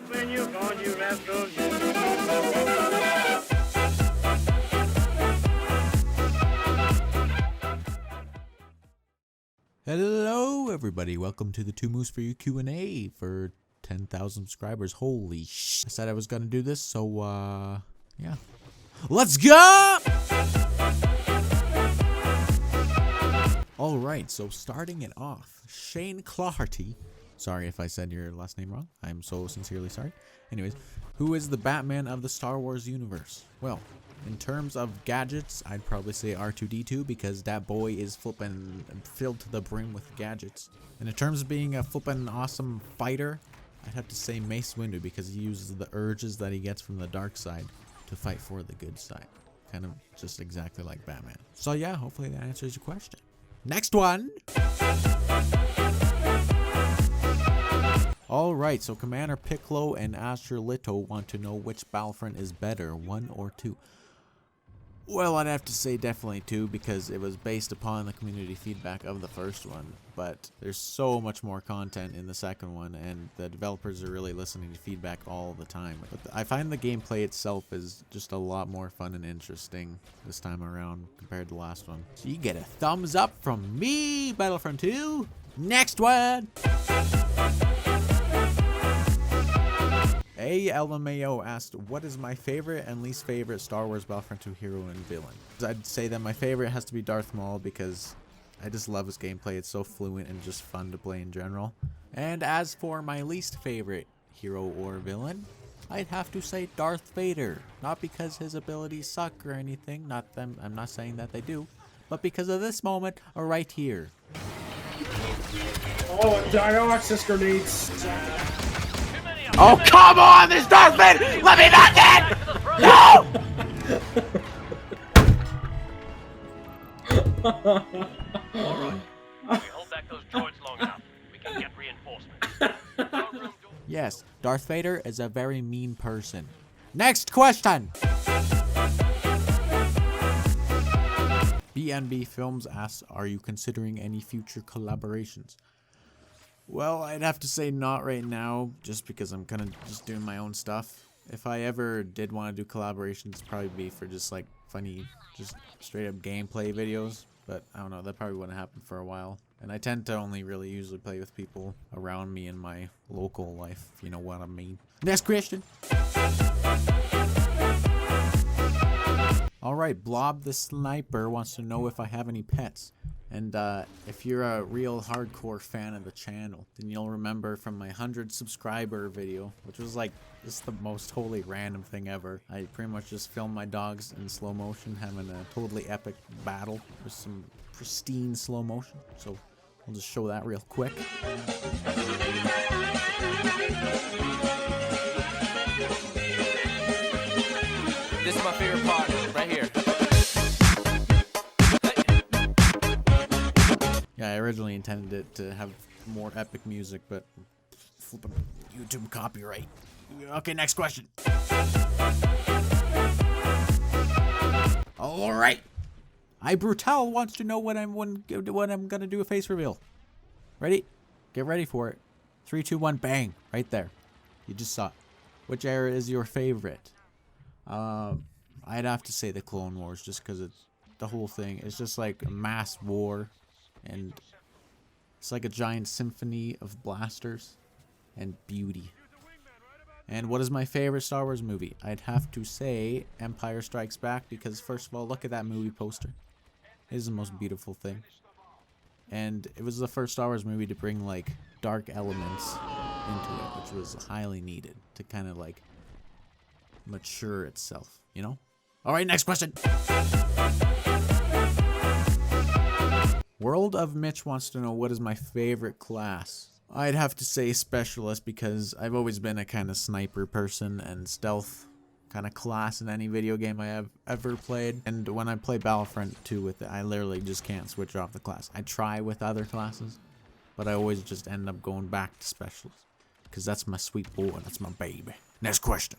When you're gone, you rascal. Hello, everybody. Welcome to the Two Moose for You Q&A for 10,000 subscribers. Holy sh! I said I was gonna do this, so yeah. Let's go! All right, so starting it off, Shane Claherty. Sorry if I said your last name wrong. I'm so sincerely sorry. Anyways, who is the Batman of the Star Wars universe? Well, in terms of gadgets, I'd probably say R2-D2 because that boy is flippin' filled to the brim with gadgets. And in terms of being a flippin' awesome fighter, I'd have to say Mace Windu because he uses the urges that he gets from the dark side to fight for the good side. Kind of just exactly like Batman. So yeah, hopefully that answers your question. Next one! Alright, so Commander Piccolo and Astrolito want to know which Battlefront is better, 1 or 2. Well, I'd have to say definitely 2 because it was based upon the community feedback of the first one. But there's so much more content in the second one and the developers are really listening to feedback all the time. But I find the gameplay itself is just a lot more fun and interesting this time around compared to the last one. So you get a thumbs up from me, Battlefront 2. Next one! LMAO asked, what is my favorite and least favorite Star Wars Battlefront 2 hero and villain? I'd say that my favorite has to be Darth Maul because I just love his gameplay. It's so fluent and just fun to play in general. And as for my least favorite hero or villain, I'd have to say Darth Vader. Not because his abilities suck or anything, I'm not saying that they do, but because of this moment right here. Oh, Dino access grenades. Oh, come on! There's Darth Vader! Let me back in! No! Alright. If we hold back those droids long enough, we can get reinforcements. Yes, Darth Vader is a very mean person. Next question! BNB Films asks, are you considering any future collaborations? Well, I'd have to say not right now, just because I'm kind of just doing my own stuff. If I ever did want to do collaborations, it'd probably be for just like funny, just straight up gameplay videos. But I don't know, that probably wouldn't happen for a while. And I tend to only really usually play with people around me in my local life, if you know what I mean. Next question! Alright, Blob the Sniper wants to know if I have any pets. And if you're a real hardcore fan of the channel, then you'll remember from my 100 subscriber video, which was like just the most totally random thing ever. I pretty much just filmed my dogs in slow motion having a totally epic battle with some pristine slow motion. So I'll just show that real quick. This is my favorite part, right here. Yeah, I originally intended it to have more epic music, but flipping YouTube copyright. Okay, next question. Alright. Brutal wants to know when I'm gonna do a face reveal. Ready? Get ready for it. 3, 2, 1, bang. Right there. You just saw it. Which era is your favorite? I'd have to say the Clone Wars, just because it's the whole thing. It's just like a mass war. And it's like a giant symphony of blasters and beauty. And what is my favorite Star Wars movie? I'd have to say Empire Strikes Back because first of all, look at that movie poster. It is the most beautiful thing. And it was the first Star Wars movie to bring like dark elements into it, which was highly needed to kind of like mature itself, you know? Alright, next question! World of Mitch wants to know what is my favorite class. I'd have to say specialist because I've always been a kind of sniper person and stealth kind of class in any video game I have ever played. And when I play Battlefront 2 with it, I literally just can't switch off the class. I try with other classes, but I always just end up going back to specialist because that's my sweet boy, that's my baby. Next question.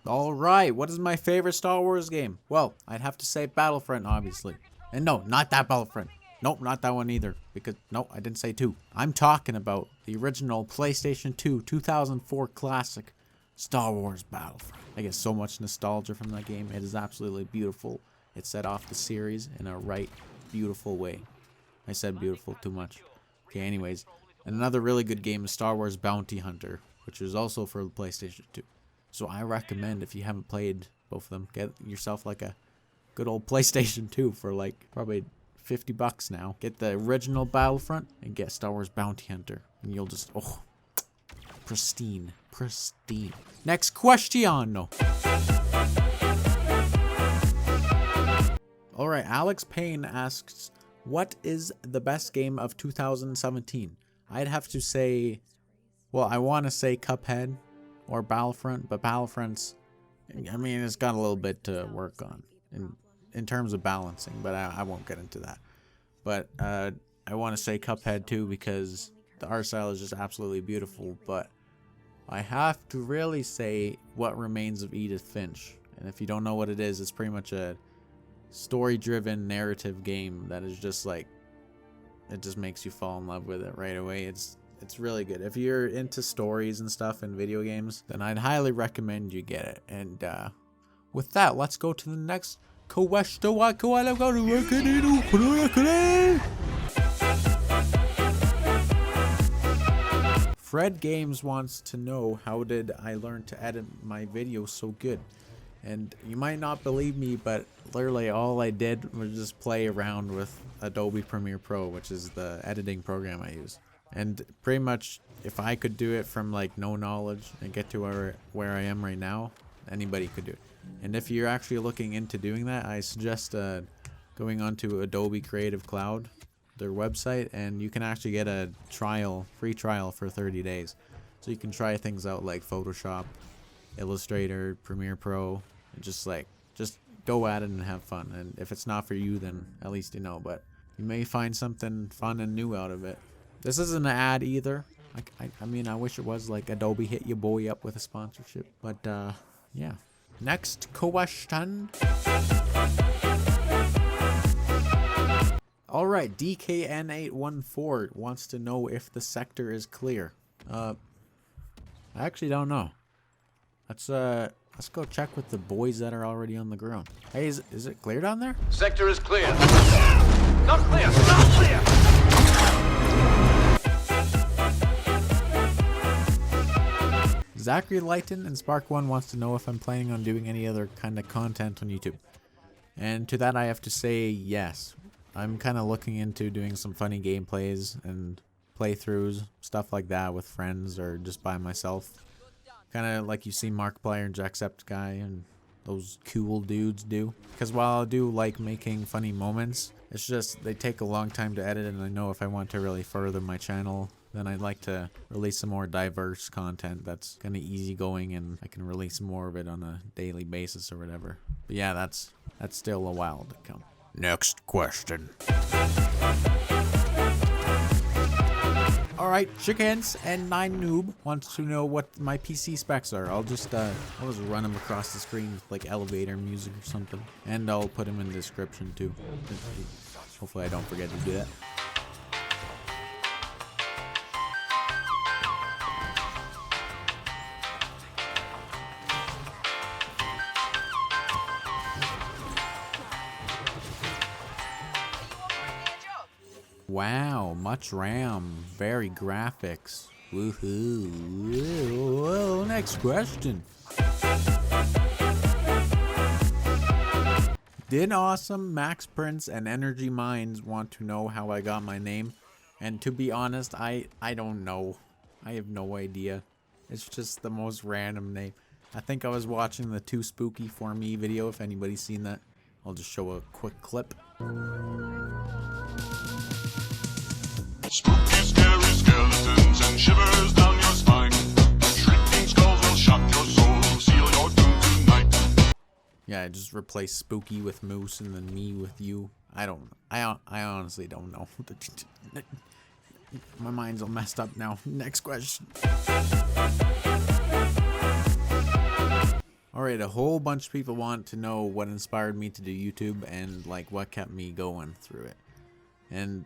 Alright, what is my favorite Star Wars game? Well, I'd have to say Battlefront, obviously. And no, not that Battlefront. Nope, not that one either. Because, nope, I didn't say 2. I'm talking about the original PlayStation 2 2004 classic Star Wars Battlefront. I get so much nostalgia from that game. It is absolutely beautiful. It set off the series in a right, beautiful way. I said beautiful too much. Okay, anyways. And another really good game is Star Wars Bounty Hunter, which is also for the PlayStation 2. So I recommend, if you haven't played both of them, get yourself like a good old PlayStation 2 for like probably $50 now. Get the original Battlefront and get Star Wars Bounty Hunter. And you'll just, oh, pristine. Pristine. Next question. Alright, Alex Payne asks, what is the best game of 2017? I'd have to say, well, I want to say Cuphead or Battlefront, but Battlefront's, I mean, it's got a little bit to work on in terms of balancing, but I won't get into that. But I want to say Cuphead too, because the art style is just absolutely beautiful, but I have to really say What Remains of Edith Finch. And if you don't know what it is, it's pretty much a story-driven narrative game that is just like, it just makes you fall in love with it right away. It's really good. If you're into stories and stuff in video games, then I'd highly recommend you get it. And with that, let's go to the next question. Fred Games wants to know, how did I learn to edit my videos so good? And you might not believe me, but literally all I did was just play around with Adobe Premiere Pro, which is the editing program I use. And pretty much, if I could do it from like no knowledge and get to where I am right now, anybody could do it. And if you're actually looking into doing that, I suggest going onto Adobe Creative Cloud, their website, and you can actually get a free trial for 30 days. So you can try things out like Photoshop, Illustrator, Premiere Pro, and just go at it and have fun. And if it's not for you, then at least you know, but you may find something fun and new out of it. This isn't an ad either. I mean, I wish it was, like Adobe hit your boy up with a sponsorship, but yeah. Next question. Alright, DKN814 wants to know if the sector is clear. I actually don't know. Let's go check with the boys that are already on the ground. Hey, is it clear down there? Sector is clear. Not clear! Not clear! Zachary Lighton and Spark1 wants to know if I'm planning on doing any other kind of content on YouTube. And to that I have to say yes. I'm kind of looking into doing some funny gameplays and playthroughs, stuff like that with friends or just by myself. Kind of like you see Markiplier and Jacksepticeye and those cool dudes do. Because while I do like making funny moments, it's just they take a long time to edit, and I know if I want to really further my channel, then I'd like to release some more diverse content that's kind of easygoing, and I can release more of it on a daily basis or whatever. But yeah, that's still a while to come. Next question. Alright, Chickens and 9Noob wants to know what my PC specs are. I'll just run them across the screen with like elevator music or something. And I'll put them in the description too. Hopefully I don't forget to do that. Wow, much RAM, very graphics. Woohoo. Well, next question. Did Awesome, Max Prince, and Energy Minds want to know how I got my name? And to be honest, I don't know. I have no idea. It's just the most random name. I think I was watching the Too Spooky For Me video, if anybody's seen that. I'll just show a quick clip. Spooky, scary skeletons and shivers down your spine. Shrieking skulls will shock your soul, seal your doom tonight. Yeah, I just replaced Spooky with Moose and then me with you. I honestly don't know. My mind's all messed up now. Next question. Alright, a whole bunch of people want to know what inspired me to do YouTube and like what kept me going through it. And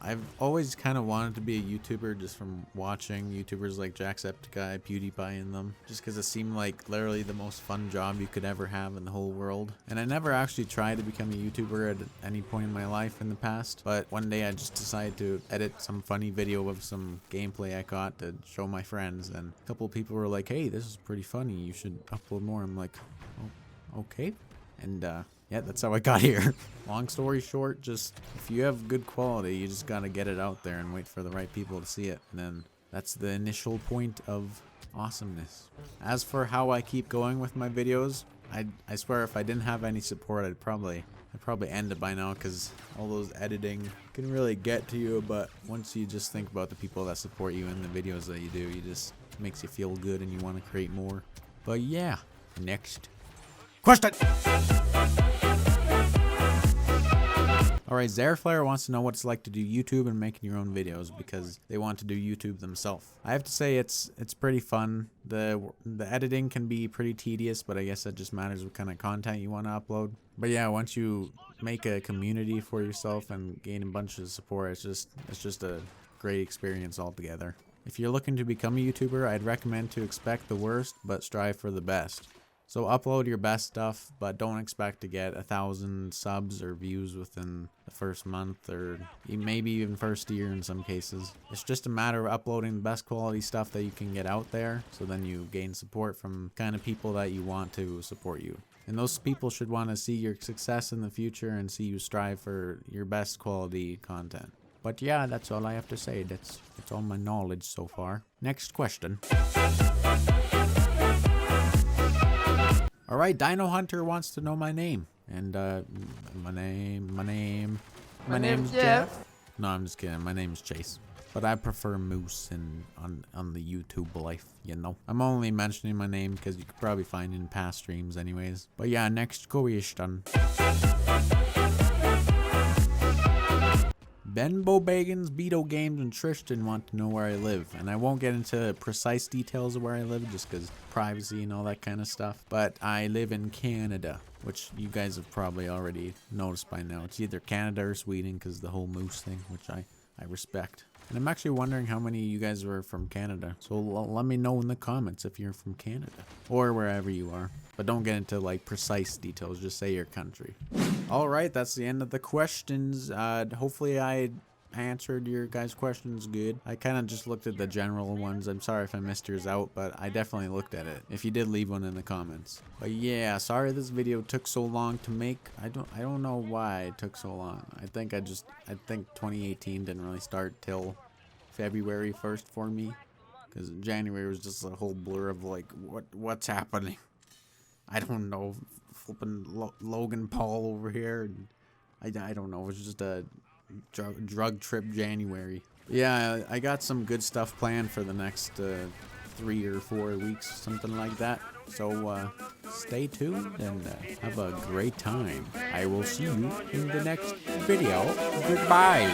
I've always kind of wanted to be a YouTuber just from watching YouTubers like Jacksepticeye, PewDiePie and them, just because it seemed like literally the most fun job you could ever have in the whole world. And I never actually tried to become a YouTuber at any point in my life in the past, but one day I just decided to edit some funny video of some gameplay I caught to show my friends, and a couple of people were like, hey, this is pretty funny, you should upload more. I'm like, oh, okay. And yeah, that's how I got here. Long story short, just if you have good quality, you just gotta get it out there and wait for the right people to see it. And then that's the initial point of awesomeness. As for how I keep going with my videos, I swear if I didn't have any support, I'd probably end it by now, because all those editing can really get to you. But once you just think about the people that support you in the videos that you do, you just makes you feel good and you want to create more. But yeah, next question. Alright, Zareflare wants to know what it's like to do YouTube and making your own videos, because they want to do YouTube themselves. I have to say it's pretty fun. The editing can be pretty tedious, but I guess it just matters what kind of content you want to upload. But yeah, once you make a community for yourself and gain a bunch of support, it's just a great experience altogether. If you're looking to become a YouTuber, I'd recommend to expect the worst, but strive for the best. So upload your best stuff, but don't expect to get 1,000 subs or views within the first month, or maybe even first year in some cases. It's just a matter of uploading the best quality stuff that you can get out there, so then you gain support from kind of people that you want to support you. And those people should want to see your success in the future and see you strive for your best quality content. But yeah, that's all I have to say. That's all my knowledge so far. Next question. Alright, Dino Hunter wants to know my name. And my name's Jeff. No, I'm just kidding. My name's Chase. But I prefer Moose on the YouTube life, you know. I'm only mentioning my name because you could probably find it in past streams anyways. But yeah, next question. Benbo Bagans, Beto Games, and Tristan want to know where I live, and I won't get into precise details of where I live just because privacy and all that kind of stuff, but I live in Canada, which you guys have probably already noticed by now. It's either Canada or Sweden because the whole moose thing, which I respect. And I'm actually wondering how many of you guys are from Canada, so let me know in the comments if you're from Canada or wherever you are. But don't get into like precise details, just say your country. Alright, that's the end of the questions. Hopefully I answered your guys' questions good. I kind of just looked at the general ones. I'm sorry if I missed yours out, but I definitely looked at it. If you did, leave one in the comments. But yeah, sorry this video took so long to make. I don't know why it took so long. I think 2018 didn't really start till February 1st for me, because January was just a whole blur of like what's happening. I don't know, flipping Logan Paul over here. And I don't know. It was just a drug trip January. Yeah, I got some good stuff planned for the next 3 or 4 weeks, something like that. So stay tuned and have a great time. I will see you in the next video. Goodbye.